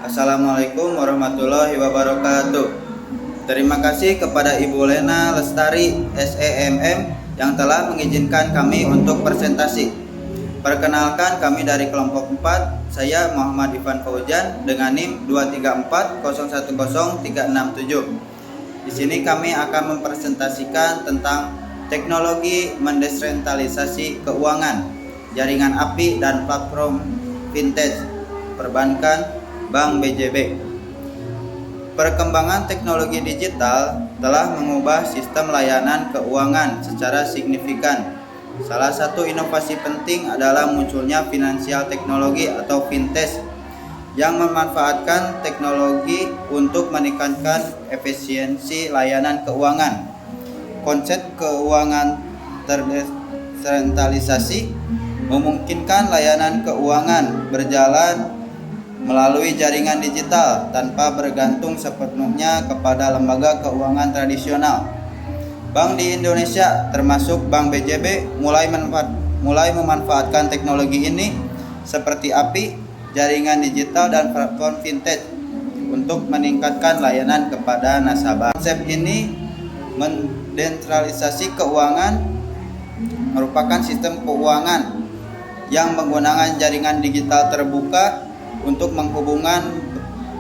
Assalamualaikum warahmatullahi wabarakatuh. Terima kasih kepada Ibu Lena Lestari SEMM yang telah mengizinkan kami untuk presentasi. Perkenalkan, kami dari kelompok 4. Saya Muhammad Ivan Fauzan dengan NIM 234010367. Di sini kami akan mempresentasikan tentang teknologi mendesentralisasi keuangan, jaringan API dan platform fintech perbankan Bank BJB. Perkembangan teknologi digital telah mengubah sistem layanan keuangan secara signifikan. Salah satu inovasi penting adalah munculnya finansial teknologi atau fintech yang memanfaatkan teknologi untuk meningkatkan efisiensi layanan keuangan. Konsep keuangan terdesentralisasi memungkinkan layanan keuangan berjalan melalui jaringan digital tanpa bergantung sepenuhnya kepada lembaga keuangan tradisional. Bank di Indonesia termasuk Bank BJB mulai memanfaatkan teknologi ini seperti API, jaringan digital dan platform fintech untuk meningkatkan layanan kepada nasabah. Konsep ini mendesentralisasi keuangan merupakan sistem keuangan yang menggunakan jaringan digital terbuka untuk menghubungkan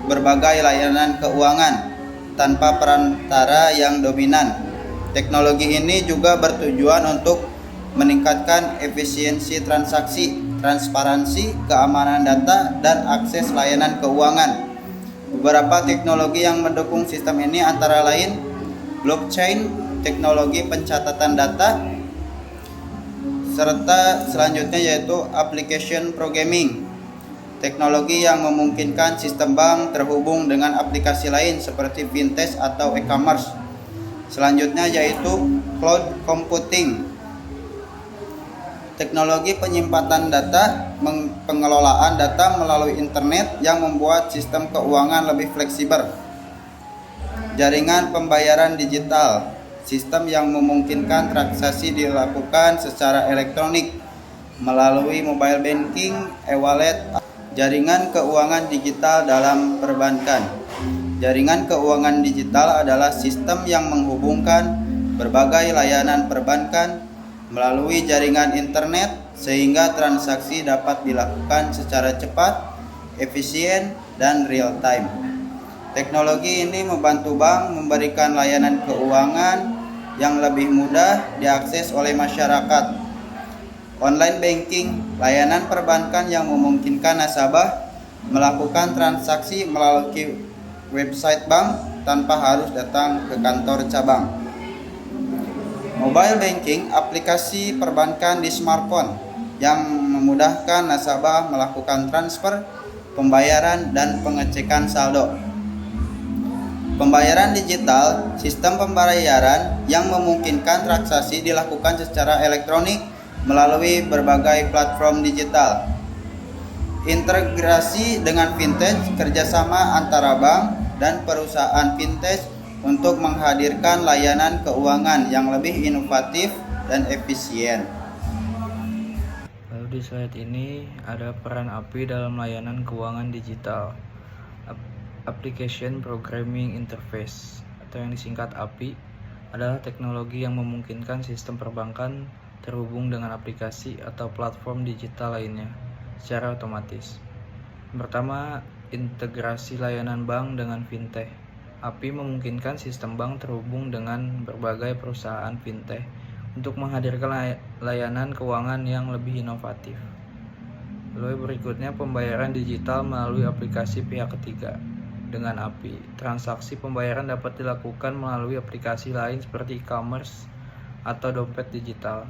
berbagai layanan keuangan tanpa perantara yang dominan. Teknologi ini juga bertujuan untuk meningkatkan efisiensi transaksi, transparansi, keamanan data, dan akses layanan keuangan. Beberapa teknologi yang mendukung sistem ini antara lain blockchain, teknologi pencatatan data, serta selanjutnya yaitu application programming, teknologi yang memungkinkan sistem bank terhubung dengan aplikasi lain seperti fintech atau e-commerce. Selanjutnya yaitu cloud computing, teknologi penyimpanan data, pengelolaan data melalui internet yang membuat sistem keuangan lebih fleksibel. Jaringan pembayaran digital, sistem yang memungkinkan transaksi dilakukan secara elektronik melalui mobile banking, e-wallet. Jaringan keuangan digital dalam perbankan. Jaringan keuangan digital adalah sistem yang menghubungkan berbagai layanan perbankan melalui jaringan internet sehingga transaksi dapat dilakukan secara cepat, efisien, dan real time. Teknologi ini membantu bank memberikan layanan keuangan yang lebih mudah diakses oleh masyarakat. Online banking, layanan perbankan yang memungkinkan nasabah melakukan transaksi melalui website bank tanpa harus datang ke kantor cabang. Mobile banking, aplikasi perbankan di smartphone yang memudahkan nasabah melakukan transfer, pembayaran, dan pengecekan saldo. Pembayaran digital, sistem pembayaran yang memungkinkan transaksi dilakukan secara elektronik melalui berbagai platform digital. Integrasi dengan fintech, kerjasama antara bank dan perusahaan fintech untuk menghadirkan layanan keuangan yang lebih inovatif dan efisien. Lalu di slide ini ada peran API dalam layanan keuangan digital. Application Programming Interface atau yang disingkat API adalah teknologi yang memungkinkan sistem perbankan terhubung dengan aplikasi atau platform digital lainnya secara otomatis. Pertama, integrasi layanan bank dengan fintech. API memungkinkan sistem bank terhubung dengan berbagai perusahaan fintech untuk menghadirkan layanan keuangan yang lebih inovatif. Lalu berikutnya, pembayaran digital melalui aplikasi pihak ketiga. Dengan API, transaksi pembayaran dapat dilakukan melalui aplikasi lain seperti e-commerce atau dompet digital.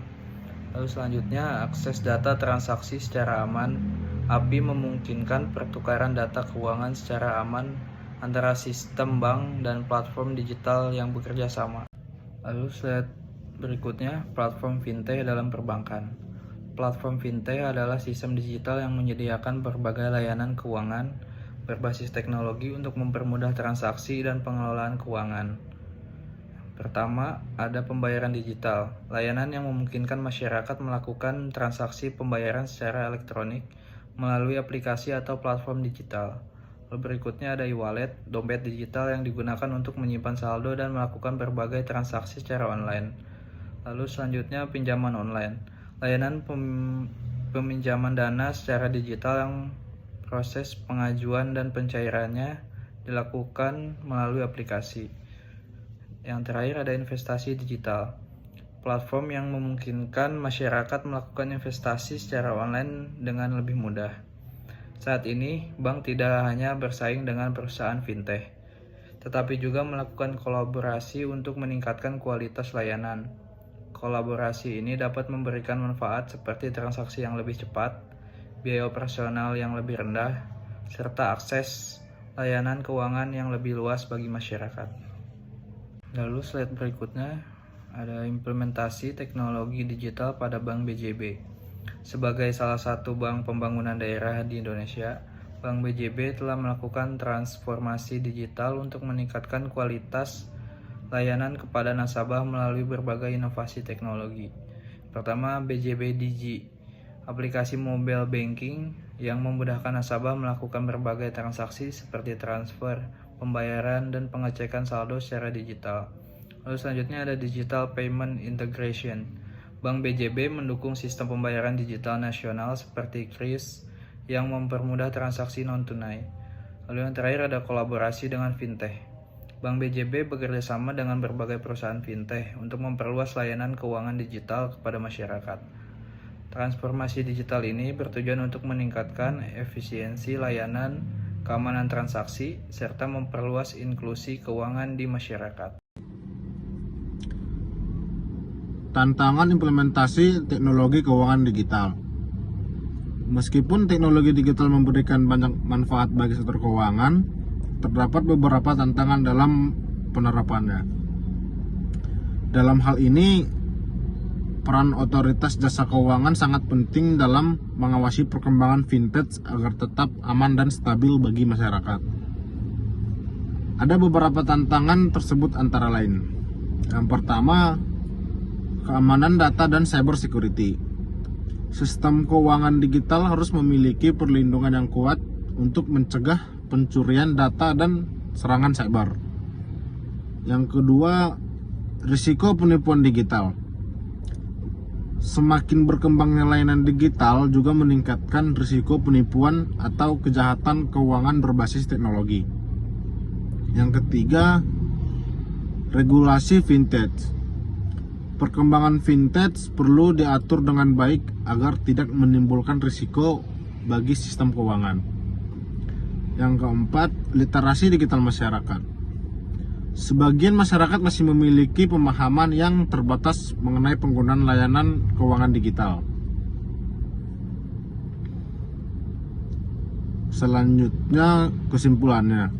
Lalu selanjutnya, akses data transaksi secara aman. API memungkinkan pertukaran data keuangan secara aman antara sistem bank dan platform digital yang bekerja sama. Lalu slide berikutnya, platform fintech dalam perbankan. Platform fintech adalah sistem digital yang menyediakan berbagai layanan keuangan berbasis teknologi untuk mempermudah transaksi dan pengelolaan keuangan. Pertama, ada pembayaran digital, layanan yang memungkinkan masyarakat melakukan transaksi pembayaran secara elektronik melalui aplikasi atau platform digital. Lalu berikutnya ada e-wallet, dompet digital yang digunakan untuk menyimpan saldo dan melakukan berbagai transaksi secara online. Lalu selanjutnya pinjaman online, layanan peminjaman dana secara digital yang proses pengajuan dan pencairannya dilakukan melalui aplikasi. Yang terakhir ada investasi digital, platform yang memungkinkan masyarakat melakukan investasi secara online dengan lebih mudah. Saat ini, bank tidak hanya bersaing dengan perusahaan fintech, tetapi juga melakukan kolaborasi untuk meningkatkan kualitas layanan. Kolaborasi ini dapat memberikan manfaat seperti transaksi yang lebih cepat, biaya operasional yang lebih rendah, serta akses layanan keuangan yang lebih luas bagi masyarakat. Lalu slide berikutnya ada implementasi teknologi digital pada Bank BJB. Sebagai salah satu bank pembangunan daerah di Indonesia, Bank BJB telah melakukan transformasi digital untuk meningkatkan kualitas layanan kepada nasabah melalui berbagai inovasi teknologi. Pertama, BJB Digi, aplikasi mobile banking yang memudahkan nasabah melakukan berbagai transaksi seperti transfer, pembayaran, dan pengecekan saldo secara digital. Lalu selanjutnya ada Digital Payment Integration. Bank BJB mendukung sistem pembayaran digital nasional seperti KRIS yang mempermudah transaksi non-tunai. Lalu yang terakhir ada kolaborasi dengan fintech. Bank BJB bekerjasama dengan berbagai perusahaan fintech untuk memperluas layanan keuangan digital kepada masyarakat. Transformasi digital ini bertujuan untuk meningkatkan efisiensi layanan, keamanan transaksi, serta memperluas inklusi keuangan di masyarakat. Tantangan implementasi teknologi keuangan digital. Meskipun teknologi digital memberikan banyak manfaat bagi sektor keuangan, terdapat beberapa tantangan dalam penerapannya. Dalam hal ini, peran otoritas jasa keuangan sangat penting dalam mengawasi perkembangan fintech agar tetap aman dan stabil bagi masyarakat. Ada beberapa tantangan tersebut antara lain. Yang pertama, keamanan data dan cyber security. Sistem keuangan digital harus memiliki perlindungan yang kuat untuk mencegah pencurian data dan serangan cyber. Yang kedua, risiko penipuan digital. Semakin berkembangnya layanan digital juga meningkatkan risiko penipuan atau kejahatan keuangan berbasis teknologi. Yang ketiga, regulasi fintech. Perkembangan fintech perlu diatur dengan baik agar tidak menimbulkan risiko bagi sistem keuangan. Yang keempat, literasi digital masyarakat. Sebagian masyarakat masih memiliki pemahaman yang terbatas mengenai penggunaan layanan keuangan digital. Selanjutnya, kesimpulannya.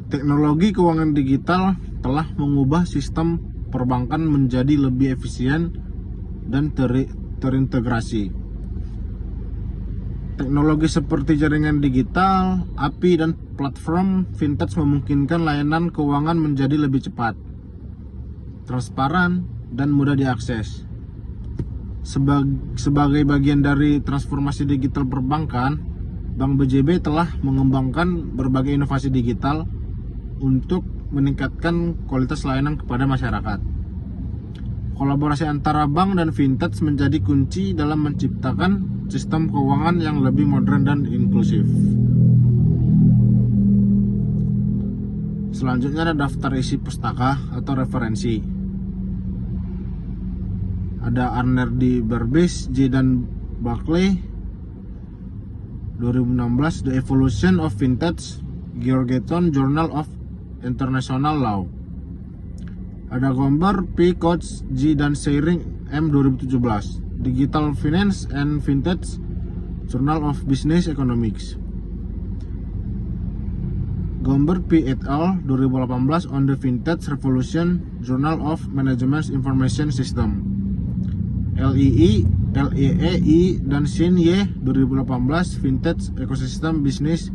Teknologi keuangan digital telah mengubah sistem perbankan menjadi lebih efisien dan terintegrasi. Teknologi seperti jaringan digital, API, dan platform fintech memungkinkan layanan keuangan menjadi lebih cepat, transparan, dan mudah diakses. Sebagai bagian dari transformasi digital perbankan, Bank BJB telah mengembangkan berbagai inovasi digital untuk meningkatkan kualitas layanan kepada masyarakat. Kolaborasi antara bank dan fintech menjadi kunci dalam menciptakan sistem keuangan yang lebih modern dan inklusif. Selanjutnya ada daftar isi pustaka atau referensi. Ada Arnerdi Berbis, J. dan Buckley 2016, The Evolution of Fintech, Georgetown Journal of International Law. Ada Gomber, P. Coates, G. dan Seiring, M. 2017, Digital Finance and Fintech, Journal of Business Economics. Gomber, P. et al. 2018, On the Fintech Revolution, Journal of Management Information System. LEI, dan Shin Ye 2018, Fintech Ecosystem Business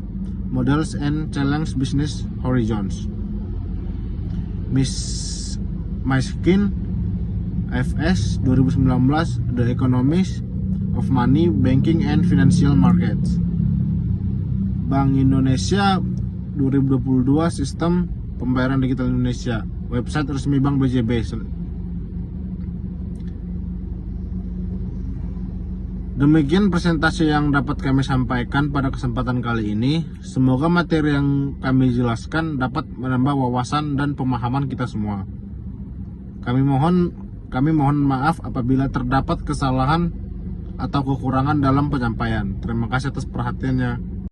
Models and Challenge Business Horizons. Miss Maiskin, FS 2019, The Economics of Money, Banking and Financial Markets. Bank Indonesia 2022 Sistem Pembayaran Digital Indonesia, website resmi Bank BJB. Demikian presentasi yang dapat kami sampaikan pada kesempatan kali ini. Semoga materi yang kami jelaskan dapat menambah wawasan dan pemahaman kita semua. Kami mohon maaf apabila terdapat kesalahan atau kekurangan dalam penyampaian. Terima kasih atas perhatiannya.